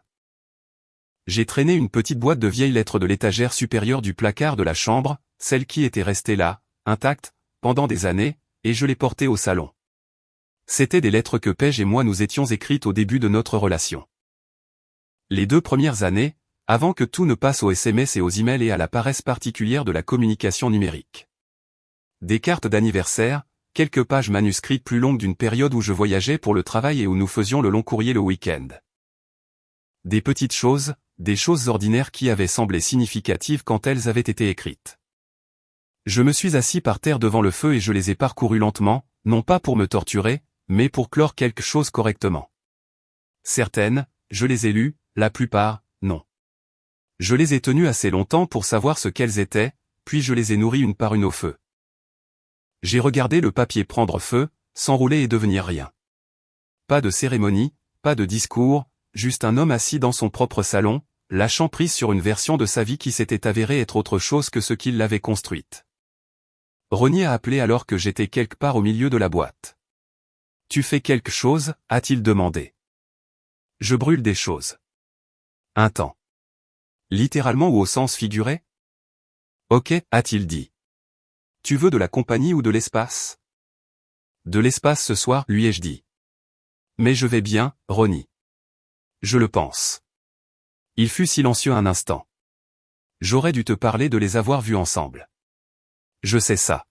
Speaker 1: J'ai traîné une petite boîte de vieilles lettres de l'étagère supérieure du placard de la chambre, celle qui était restée là, intacte, pendant des années, et je l'ai portée au salon. C'étaient des lettres que Pej et moi nous étions écrites au début de notre relation. Les 2 premières années, avant que tout ne passe aux SMS et aux emails et à la paresse particulière de la communication numérique. Des cartes d'anniversaire, quelques pages manuscrites plus longues d'une période où je voyageais pour le travail et où nous faisions le long courrier le week-end. Des petites choses, des choses ordinaires qui avaient semblé significatives quand elles avaient été écrites. Je me suis assis par terre devant le feu et je les ai parcourus lentement, non pas pour me torturer, mais pour clore quelque chose correctement. Certaines, je les ai lues, la plupart, non. Je les ai tenues assez longtemps pour savoir ce qu'elles étaient, puis je les ai nourries une par une au feu. J'ai regardé le papier prendre feu, s'enrouler et devenir rien. Pas de cérémonie, pas de discours, juste un homme assis dans son propre salon, lâchant prise sur une version de sa vie qui s'était avérée être autre chose que ce qu'il l'avait construite. Ronnie a appelé alors que j'étais quelque part au milieu de la boîte. « Tu fais quelque chose ?» a-t-il demandé. « Je brûle des choses. » Un temps. Littéralement ou au sens figuré ? Ok, a-t-il dit. Tu veux de la compagnie ou de l'espace ? De l'espace ce soir, lui ai-je dit. Mais je vais bien, Ronnie. Je le pense. Il fut silencieux un instant. J'aurais dû te parler de les avoir vus ensemble. Je sais ça.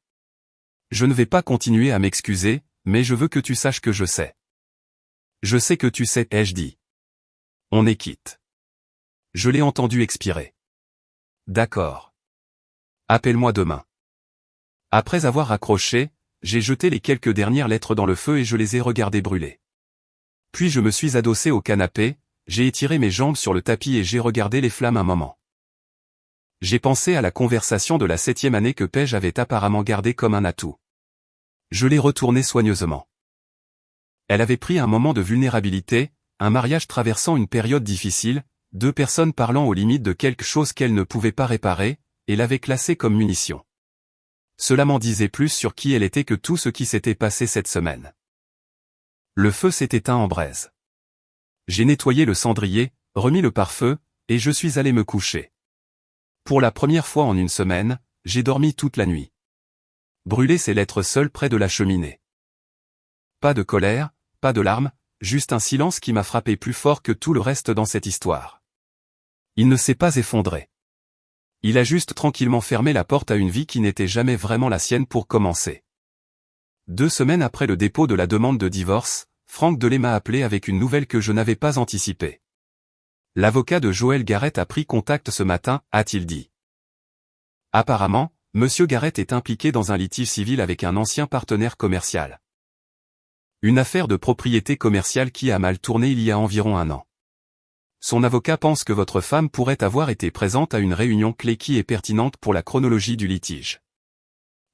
Speaker 1: Je ne vais pas continuer à m'excuser, mais je veux que tu saches que je sais. Je sais que tu sais, ai-je dit. On est quitte. Je l'ai entendu expirer. D'accord. Appelle-moi demain. Après avoir raccroché, j'ai jeté les quelques dernières lettres dans le feu et je les ai regardées brûler. Puis je me suis adossé au canapé, j'ai étiré mes jambes sur le tapis et j'ai regardé les flammes un moment. J'ai pensé à la conversation de la 7e année que Pej avait apparemment gardée comme un atout. Je l'ai retournée soigneusement. Elle avait pris un moment de vulnérabilité, un mariage traversant une période difficile, 2 personnes parlant aux limites de quelque chose qu'elles ne pouvaient pas réparer, et l'avait classée comme munition. Cela m'en disait plus sur qui elle était que tout ce qui s'était passé cette semaine. Le feu s'est éteint en braise. J'ai nettoyé le cendrier, remis le pare-feu, et je suis allé me coucher. Pour la première fois en une semaine, j'ai dormi toute la nuit. Brûler ces lettres seules près de la cheminée. Pas de colère, pas de larmes, juste un silence qui m'a frappé plus fort que tout le reste dans cette histoire. Il ne s'est pas effondré. Il a juste tranquillement fermé la porte à une vie qui n'était jamais vraiment la sienne pour commencer. 2 semaines après le dépôt de la demande de divorce, Frank Delay m'a appelé avec une nouvelle que je n'avais pas anticipée. L'avocat de Joël Garrett a pris contact ce matin, a-t-il dit. Apparemment, Monsieur Garrett est impliqué dans un litige civil avec un ancien partenaire commercial. Une affaire de propriété commerciale qui a mal tourné il y a environ 1 an. Son avocat pense que votre femme pourrait avoir été présente à une réunion clé qui est pertinente pour la chronologie du litige.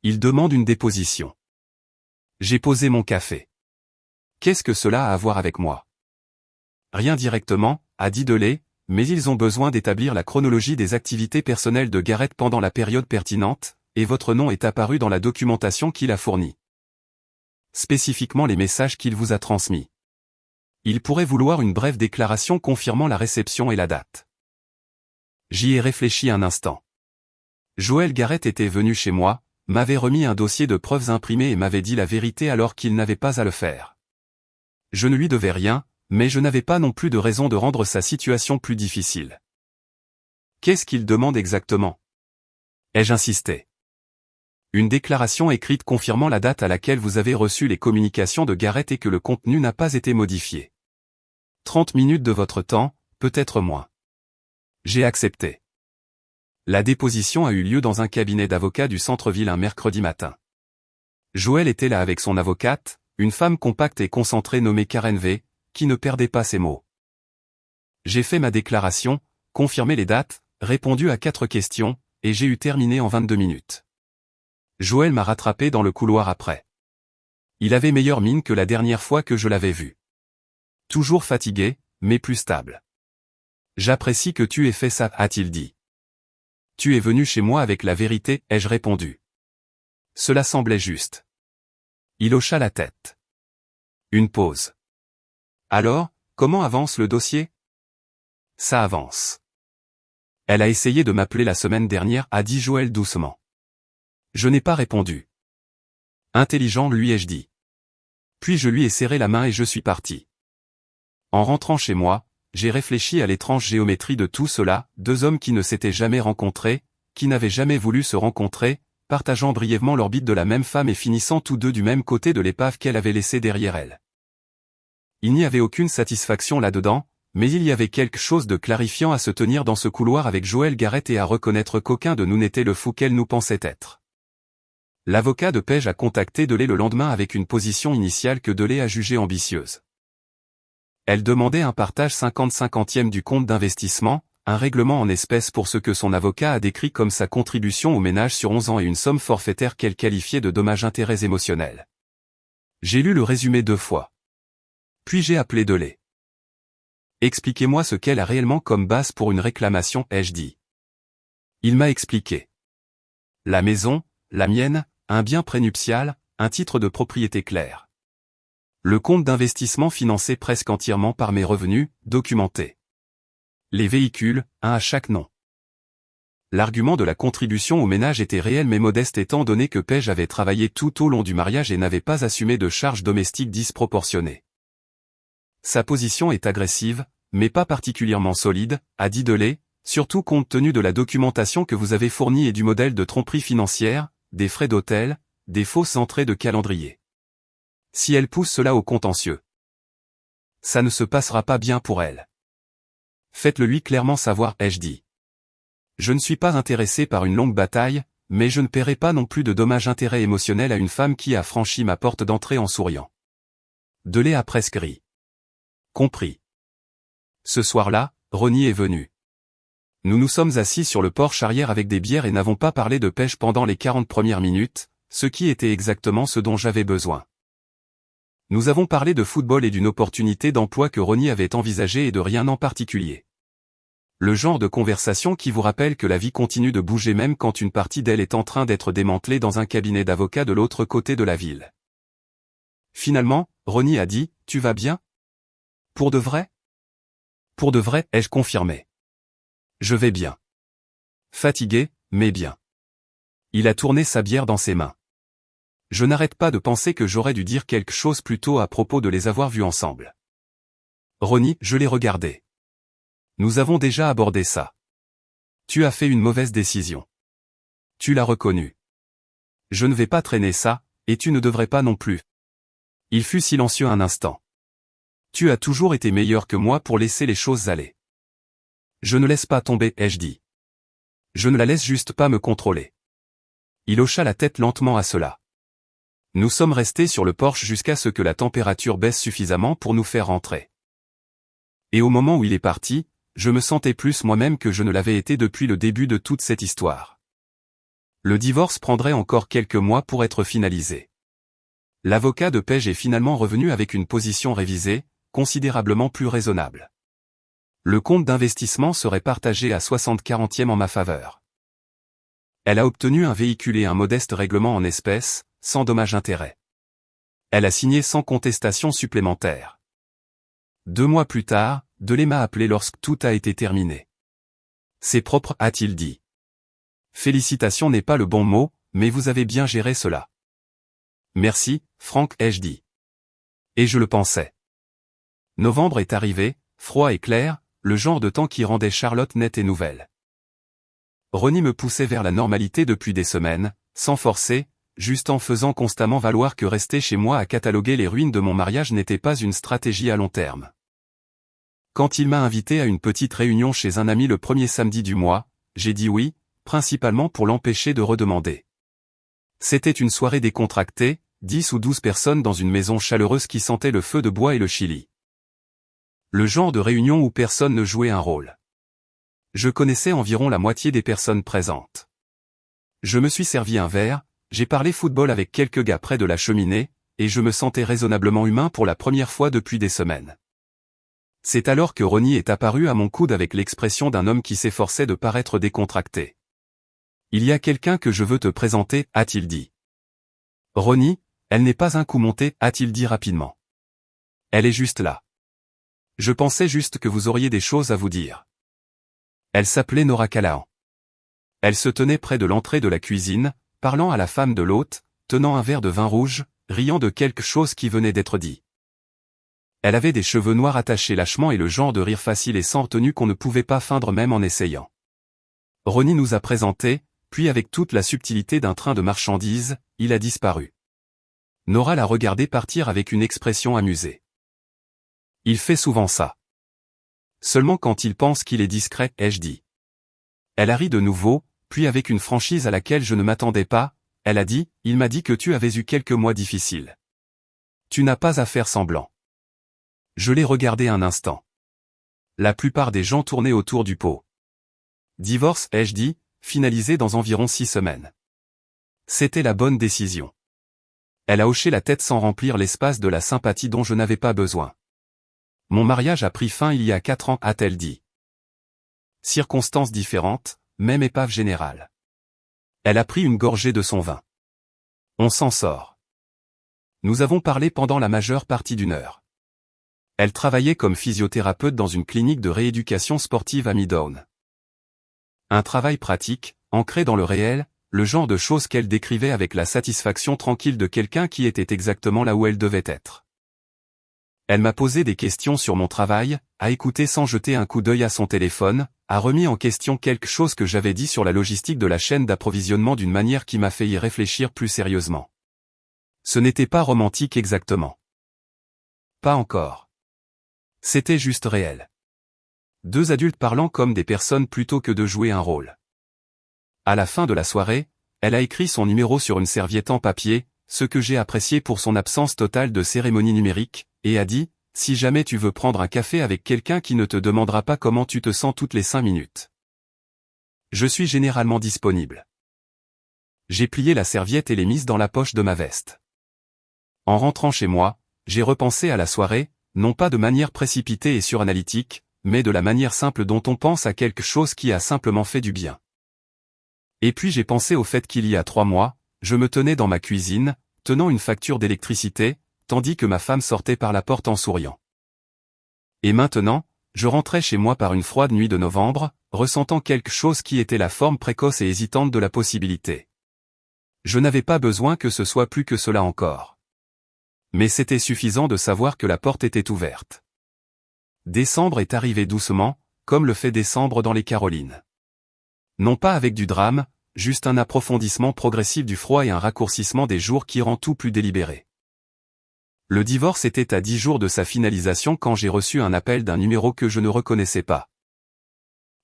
Speaker 1: Il demande une déposition. J'ai posé mon café. Qu'est-ce que cela a à voir avec moi? Rien directement, a dit Delay, mais ils ont besoin d'établir la chronologie des activités personnelles de Garrett pendant la période pertinente, et votre nom est apparu dans la documentation qu'il a fournie. Spécifiquement les messages qu'il vous a transmis. Il pourrait vouloir une brève déclaration confirmant la réception et la date. J'y ai réfléchi un instant. Joël Garrett était venu chez moi, m'avait remis un dossier de preuves imprimées et m'avait dit la vérité alors qu'il n'avait pas à le faire. Je ne lui devais rien, mais je n'avais pas non plus de raison de rendre sa situation plus difficile. Qu'est-ce qu'il demande exactement? Ai-je insisté. Une déclaration écrite confirmant la date à laquelle vous avez reçu les communications de Garrett et que le contenu n'a pas été modifié. 30 minutes de votre temps, peut-être moins. J'ai accepté. La déposition a eu lieu dans un cabinet d'avocats du centre-ville un mercredi matin. Joël était là avec son avocate, une femme compacte et concentrée nommée Karen V, qui ne perdait pas ses mots. J'ai fait ma déclaration, confirmé les dates, répondu à 4 questions, et j'ai eu terminé en 22 minutes. Joël m'a rattrapé dans le couloir après. Il avait meilleure mine que la dernière fois que je l'avais vu. Toujours fatigué, mais plus stable. J'apprécie que tu aies fait ça, a-t-il dit. Tu es venu chez moi avec la vérité, ai-je répondu. Cela semblait juste. Il hocha la tête. Une pause. Alors, comment avance le dossier? Ça avance. Elle a essayé de m'appeler la semaine dernière, a dit Joël doucement. Je n'ai pas répondu. Intelligent, lui ai-je dit. Puis je lui ai serré la main et je suis parti. En rentrant chez moi, j'ai réfléchi à l'étrange géométrie de tout cela, 2 hommes qui ne s'étaient jamais rencontrés, qui n'avaient jamais voulu se rencontrer, partageant brièvement l'orbite de la même femme et finissant tous deux du même côté de l'épave qu'elle avait laissée derrière elle. Il n'y avait aucune satisfaction là-dedans, mais il y avait quelque chose de clarifiant à se tenir dans ce couloir avec Joël Garrett et à reconnaître qu'aucun de nous n'était le fou qu'elle nous pensait être. L'avocat de Page a contacté Delay le lendemain avec une position initiale que Delay a jugée ambitieuse. Elle demandait un partage 50-50e du compte d'investissement, un règlement en espèces pour ce que son avocat a décrit comme sa contribution au ménage sur 11 ans et une somme forfaitaire qu'elle qualifiait de dommages-intérêts émotionnels. J'ai lu le résumé 2 fois. Puis j'ai appelé Delay. Expliquez-moi ce qu'elle a réellement comme base pour une réclamation, ai-je dit. Il m'a expliqué. La maison, la mienne, un bien prénuptial, un titre de propriété clair. Le compte d'investissement financé presque entièrement par mes revenus, documentés. Les véhicules, un à chaque nom. L'argument de la contribution au ménage était réel mais modeste étant donné que Page avait travaillé tout au long du mariage et n'avait pas assumé de charges domestiques disproportionnées. Sa position est agressive, mais pas particulièrement solide, a dit Delay, surtout compte tenu de la documentation que vous avez fournie et du modèle de tromperie financière, des frais d'hôtel, des fausses entrées de calendrier. Si elle pousse cela au contentieux, ça ne se passera pas bien pour elle. Faites-le lui clairement savoir, ai-je dit. Je ne suis pas intéressé par une longue bataille, mais je ne paierai pas non plus de dommages-intérêts émotionnels à une femme qui a franchi ma porte d'entrée en souriant. Delay a presque ri. Compris. Ce soir-là, Ronnie est venu. Nous nous sommes assis sur le porche arrière avec des bières et n'avons pas parlé de pêche pendant les 40 premières minutes, ce qui était exactement ce dont j'avais besoin. Nous avons parlé de football et d'une opportunité d'emploi que Ronnie avait envisagée et de rien en particulier. Le genre de conversation qui vous rappelle que la vie continue de bouger même quand une partie d'elle est en train d'être démantelée dans un cabinet d'avocats de l'autre côté de la ville. Finalement, Ronnie a dit, « Tu vas bien ? » « Pour de vrai ? » « Pour de vrai, ai-je confirmé. Je vais bien. Fatigué, mais bien. Il a tourné sa bière dans ses mains. Je n'arrête pas de penser que j'aurais dû dire quelque chose plus tôt à propos de les avoir vus ensemble. Ronnie, je l'ai regardé. Nous avons déjà abordé ça. Tu as fait une mauvaise décision. Tu l'as reconnu. Je ne vais pas traîner ça, et tu ne devrais pas non plus. Il fut silencieux un instant. Tu as toujours été meilleur que moi pour laisser les choses aller. Je ne laisse pas tomber, ai-je dit. Je ne la laisse juste pas me contrôler. Il hocha la tête lentement à cela. Nous sommes restés sur le porche jusqu'à ce que la température baisse suffisamment pour nous faire rentrer. Et au moment où il est parti, je me sentais plus moi-même que je ne l'avais été depuis le début de toute cette histoire. Le divorce prendrait encore quelques mois pour être finalisé. L'avocat de Page est finalement revenu avec une position révisée, considérablement plus raisonnable. Le compte d'investissement serait partagé à 60/40e en ma faveur. Elle a obtenu un véhicule et un modeste règlement en espèces, sans dommages-intérêts. Elle a signé sans contestation supplémentaire. 2 mois plus tard, Delay m'a appelé lorsque tout a été terminé. C'est propre, a-t-il dit. Félicitations n'est pas le bon mot, mais vous avez bien géré cela. Merci, Frank, ai-je dit. Et je le pensais. Novembre est arrivé, froid et clair, le genre de temps qui rendait Charlotte nette et nouvelle. Ronnie me poussait vers la normalité depuis des semaines, sans forcer, juste en faisant constamment valoir que rester chez moi à cataloguer les ruines de mon mariage n'était pas une stratégie à long terme. Quand il m'a invité à une petite réunion chez un ami le premier samedi du mois, j'ai dit oui, principalement pour l'empêcher de redemander. C'était une soirée décontractée, 10 ou 12 personnes dans une maison chaleureuse qui sentait le feu de bois et le chili. Le genre de réunion où personne ne jouait un rôle. Je connaissais environ la moitié des personnes présentes. Je me suis servi un verre, j'ai parlé football avec quelques gars près de la cheminée, et je me sentais raisonnablement humain pour la première fois depuis des semaines. C'est alors que Ronnie est apparu à mon coude avec l'expression d'un homme qui s'efforçait de paraître décontracté. « Il y a quelqu'un que je veux te présenter, a-t-il dit. Ronnie, elle n'est pas un coup monté, a-t-il dit rapidement. Elle est juste là. Je pensais juste que vous auriez des choses à vous dire. Elle s'appelait Nora Callahan. Elle se tenait près de l'entrée de la cuisine, parlant à la femme de l'hôte, tenant un verre de vin rouge, riant de quelque chose qui venait d'être dit. Elle avait des cheveux noirs attachés lâchement et le genre de rire facile et sans retenue qu'on ne pouvait pas feindre même en essayant. Ronnie nous a présentés, puis avec toute la subtilité d'un train de marchandises, il a disparu. Nora l'a regardé partir avec une expression amusée. Il fait souvent ça. Seulement quand il pense qu'il est discret, ai-je dit. Elle a ri de nouveau, puis avec une franchise à laquelle je ne m'attendais pas, elle a dit, il m'a dit que tu avais eu quelques mois difficiles. Tu n'as pas à faire semblant. Je l'ai regardé un instant. La plupart des gens tournaient autour du pot. Divorce, ai-je dit, finalisé dans environ 6 semaines. C'était la bonne décision. Elle a hoché la tête sans remplir l'espace de la sympathie dont je n'avais pas besoin. Mon mariage a pris fin il y a 4 ans, a-t-elle dit. Circonstances différentes, même épave générale. Elle a pris une gorgée de son vin. On s'en sort. Nous avons parlé pendant la majeure partie d'une heure. Elle travaillait comme physiothérapeute dans une clinique de rééducation sportive à Midtown. Un travail pratique, ancré dans le réel, le genre de choses qu'elle décrivait avec la satisfaction tranquille de quelqu'un qui était exactement là où elle devait être. Elle m'a posé des questions sur mon travail, a écouté sans jeter un coup d'œil à son téléphone, a remis en question quelque chose que j'avais dit sur la logistique de la chaîne d'approvisionnement d'une manière qui m'a fait y réfléchir plus sérieusement. Ce n'était pas romantique exactement. Pas encore. C'était juste réel. 2 adultes parlant comme des personnes plutôt que de jouer un rôle. À la fin de la soirée, elle a écrit son numéro sur une serviette en papier, ce que j'ai apprécié pour son absence totale de cérémonie numérique, et a dit, si jamais tu veux prendre un café avec quelqu'un qui ne te demandera pas comment tu te sens toutes les 5 minutes. Je suis généralement disponible. J'ai plié la serviette et l'ai mise dans la poche de ma veste. En rentrant chez moi, j'ai repensé à la soirée, non pas de manière précipitée et suranalytique, mais de la manière simple dont on pense à quelque chose qui a simplement fait du bien. Et puis j'ai pensé au fait qu'il y a 3 mois, je me tenais dans ma cuisine, tenant une facture d'électricité, tandis que ma femme sortait par la porte en souriant. Et maintenant, je rentrais chez moi par une froide nuit de novembre, ressentant quelque chose qui était la forme précoce et hésitante de la possibilité. Je n'avais pas besoin que ce soit plus que cela encore. Mais c'était suffisant de savoir que la porte était ouverte. Décembre est arrivé doucement, comme le fait décembre dans les Carolines. Non pas avec du drame, juste un approfondissement progressif du froid et un raccourcissement des jours qui rend tout plus délibéré. Le divorce était à 10 jours de sa finalisation quand j'ai reçu un appel d'un numéro que je ne reconnaissais pas.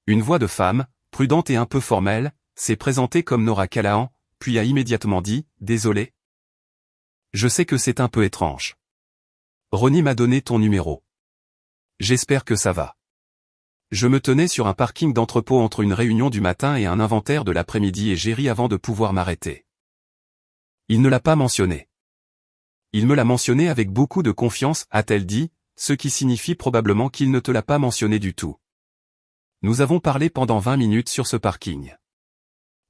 Speaker 1: Une voix de femme, prudente et un peu formelle, s'est présentée comme Nora Callahan, puis a immédiatement dit « Désolé. Je sais que c'est un peu étrange. Ronnie m'a donné ton numéro. J'espère que ça va. Je me tenais sur un parking d'entrepôt entre une réunion du matin et un inventaire de l'après-midi et j'ai ri avant de pouvoir m'arrêter. Il ne l'a pas mentionné. Il me l'a mentionné avec beaucoup de confiance, a-t-elle dit, ce qui signifie probablement qu'il ne te l'a pas mentionné du tout. Nous avons parlé pendant 20 minutes sur ce parking.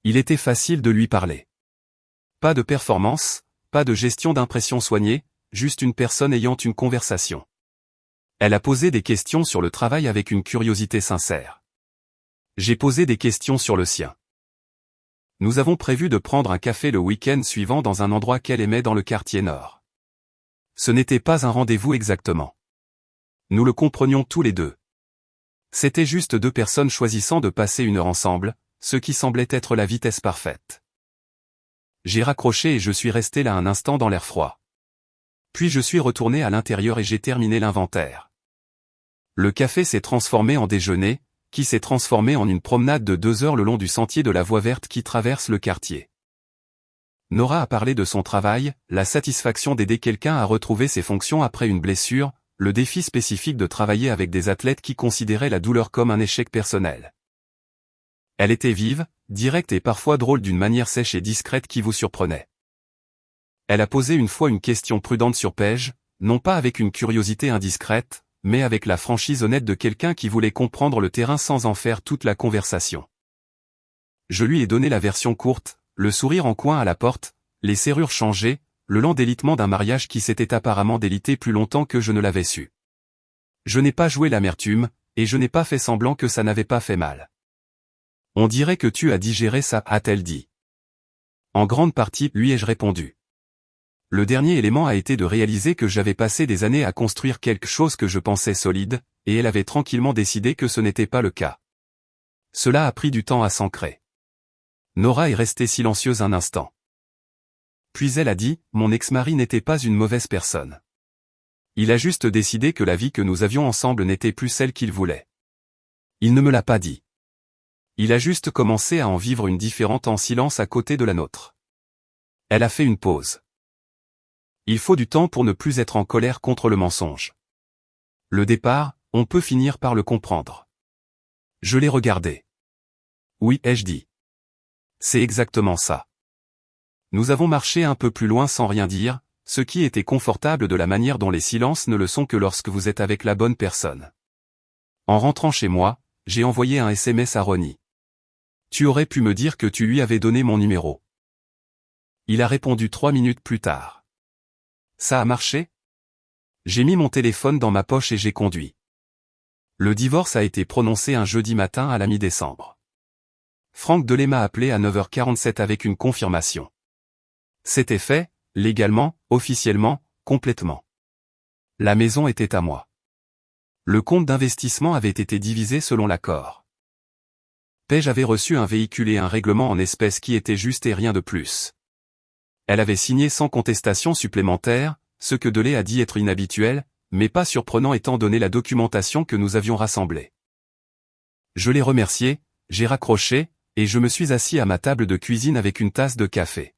Speaker 1: Il était facile de lui parler. Pas de performance, pas de gestion d'impression soignée, juste une personne ayant une conversation. Elle a posé des questions sur le travail avec une curiosité sincère. J'ai posé des questions sur le sien. Nous avons prévu de prendre un café le week-end suivant dans un endroit qu'elle aimait dans le quartier nord. Ce n'était pas un rendez-vous exactement. Nous le comprenions tous les deux. C'était juste deux personnes choisissant de passer une heure ensemble, ce qui semblait être la vitesse parfaite. J'ai raccroché et je suis resté là un instant dans l'air froid. Puis je suis retourné à l'intérieur et j'ai terminé l'inventaire. Le café s'est transformé en déjeuner, qui s'est transformé en une promenade de 2 heures le long du sentier de la voie verte qui traverse le quartier. Nora a parlé de son travail, la satisfaction d'aider quelqu'un à retrouver ses fonctions après une blessure, le défi spécifique de travailler avec des athlètes qui considéraient la douleur comme un échec personnel. Elle était vive, directe et parfois drôle d'une manière sèche et discrète qui vous surprenait. Elle a posé une fois une question prudente sur Paige, non pas avec une curiosité indiscrète, mais avec la franchise honnête de quelqu'un qui voulait comprendre le terrain sans en faire toute la conversation. Je lui ai donné la version courte, le sourire en coin à la porte, les serrures changées, le lent délitement d'un mariage qui s'était apparemment délité plus longtemps que je ne l'avais su. Je n'ai pas joué l'amertume, et je n'ai pas fait semblant que ça n'avait pas fait mal. On dirait que tu as digéré ça, a-t-elle dit. En grande partie, lui ai-je répondu. Le dernier élément a été de réaliser que j'avais passé des années à construire quelque chose que je pensais solide, et elle avait tranquillement décidé que ce n'était pas le cas. Cela a pris du temps à s'ancrer. Nora est restée silencieuse un instant. Puis elle a dit, mon ex-mari n'était pas une mauvaise personne. Il a juste décidé que la vie que nous avions ensemble n'était plus celle qu'il voulait. Il ne me l'a pas dit. Il a juste commencé à en vivre une différente en silence à côté de la nôtre. Elle a fait une pause. Il faut du temps pour ne plus être en colère contre le mensonge. Le départ, on peut finir par le comprendre. Je l'ai regardé. Oui, ai-je dit. C'est exactement ça. Nous avons marché un peu plus loin sans rien dire, ce qui était confortable de la manière dont les silences ne le sont que lorsque vous êtes avec la bonne personne. En rentrant chez moi, j'ai envoyé un SMS à Ronnie. Tu aurais pu me dire que tu lui avais donné mon numéro. Il a répondu 3 minutes plus tard. Ça a marché? J'ai mis mon téléphone dans ma poche et j'ai conduit. Le divorce a été prononcé un jeudi matin à la mi-décembre. Franck Delay m'a appelé à 9h47 avec une confirmation. C'était fait, légalement, officiellement, complètement. La maison était à moi. Le compte d'investissement avait été divisé selon l'accord. Paige avait reçu un véhicule et un règlement en espèces qui étaient justes et rien de plus. Elle avait signé sans contestation supplémentaire, ce que Delay a dit être inhabituel, mais pas surprenant étant donné la documentation que nous avions rassemblée. Je l'ai remercié, j'ai raccroché, et je me suis assis à ma table de cuisine avec une tasse de café.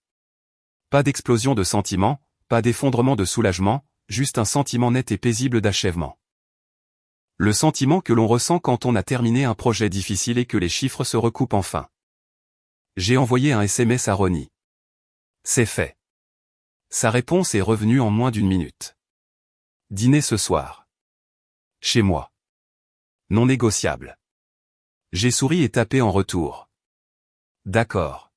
Speaker 1: Pas d'explosion de sentiments, pas d'effondrement de soulagement, juste un sentiment net et paisible d'achèvement. Le sentiment que l'on ressent quand on a terminé un projet difficile et que les chiffres se recoupent enfin. J'ai envoyé un SMS à Ronnie. C'est fait. Sa réponse est revenue en moins d'1 minute. Dîner ce soir. Chez moi. Non négociable. J'ai souri et tapé en retour. D'accord.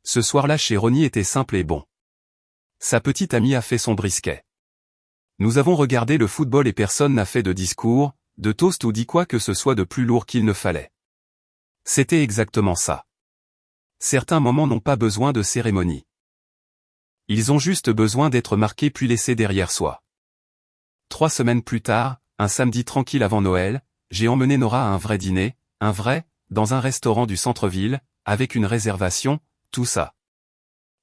Speaker 1: Ce soir-là chez Ronnie était simple et bon. Sa petite amie a fait son brisket. Nous avons regardé le football et personne n'a fait de discours, de toast ou dit quoi que ce soit de plus lourd qu'il ne fallait. C'était exactement ça. Certains moments n'ont pas besoin de cérémonie. Ils ont juste besoin d'être marqués puis laissés derrière soi. 3 semaines plus tard, un samedi tranquille avant Noël, j'ai emmené Nora à un vrai dîner, dans un restaurant du centre-ville, avec une réservation, tout ça.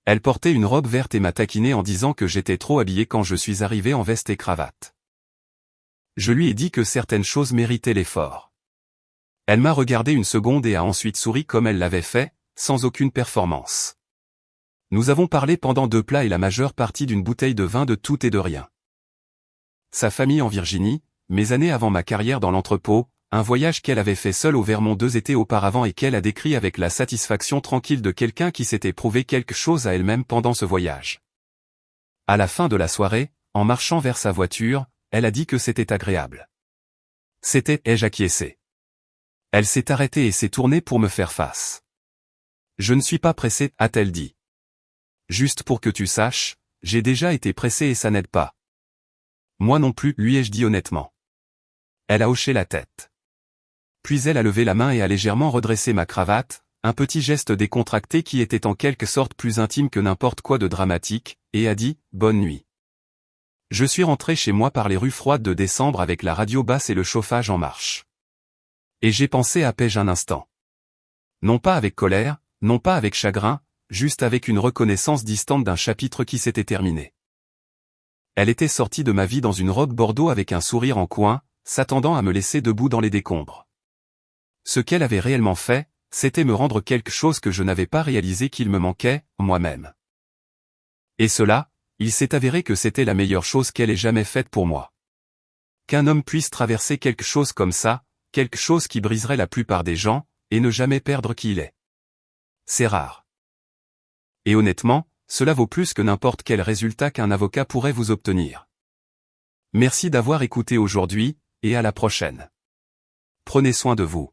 Speaker 1: Elle portait une robe verte et m'a taquiné en disant que j'étais trop habillé quand je suis arrivé en veste et cravate. Je lui ai dit que certaines choses méritaient l'effort. Elle m'a regardé une seconde et a ensuite souri comme elle l'avait fait, sans aucune performance. Nous avons parlé pendant 2 plats et la majeure partie d'une bouteille de vin de tout et de rien. Sa famille en Virginie, mes années avant ma carrière dans l'entrepôt, un voyage qu'elle avait fait seule au Vermont 2 étés auparavant et qu'elle a décrit avec la satisfaction tranquille de quelqu'un qui s'était prouvé quelque chose à elle-même pendant ce voyage. À la fin de la soirée, en marchant vers sa voiture, elle a dit que c'était agréable. C'était, ai-je acquiescé. Elle s'est arrêtée et s'est tournée pour me faire face. Je ne suis pas pressée, a-t-elle dit. Juste pour que tu saches, j'ai déjà été pressée et ça n'aide pas. Moi non plus, lui ai-je dit honnêtement. Elle a hoché la tête. Puis elle a levé la main et a légèrement redressé ma cravate, un petit geste décontracté qui était en quelque sorte plus intime que n'importe quoi de dramatique, et a dit « Bonne nuit ». Je suis rentré chez moi par les rues froides de décembre avec la radio basse et le chauffage en marche. Et j'ai pensé à Paige un instant. Non pas avec colère, non pas avec chagrin, juste avec une reconnaissance distante d'un chapitre qui s'était terminé. Elle était sortie de ma vie dans une robe bordeaux avec un sourire en coin, s'attendant à me laisser debout dans les décombres. Ce qu'elle avait réellement fait, c'était me rendre quelque chose que je n'avais pas réalisé qu'il me manquait, moi-même. Et cela, il s'est avéré que c'était la meilleure chose qu'elle ait jamais faite pour moi. Qu'un homme puisse traverser quelque chose comme ça, quelque chose qui briserait la plupart des gens, et ne jamais perdre qui il est. C'est rare. Et honnêtement, cela vaut plus que n'importe quel résultat qu'un avocat pourrait vous obtenir. Merci d'avoir écouté aujourd'hui, et à la prochaine. Prenez soin de vous.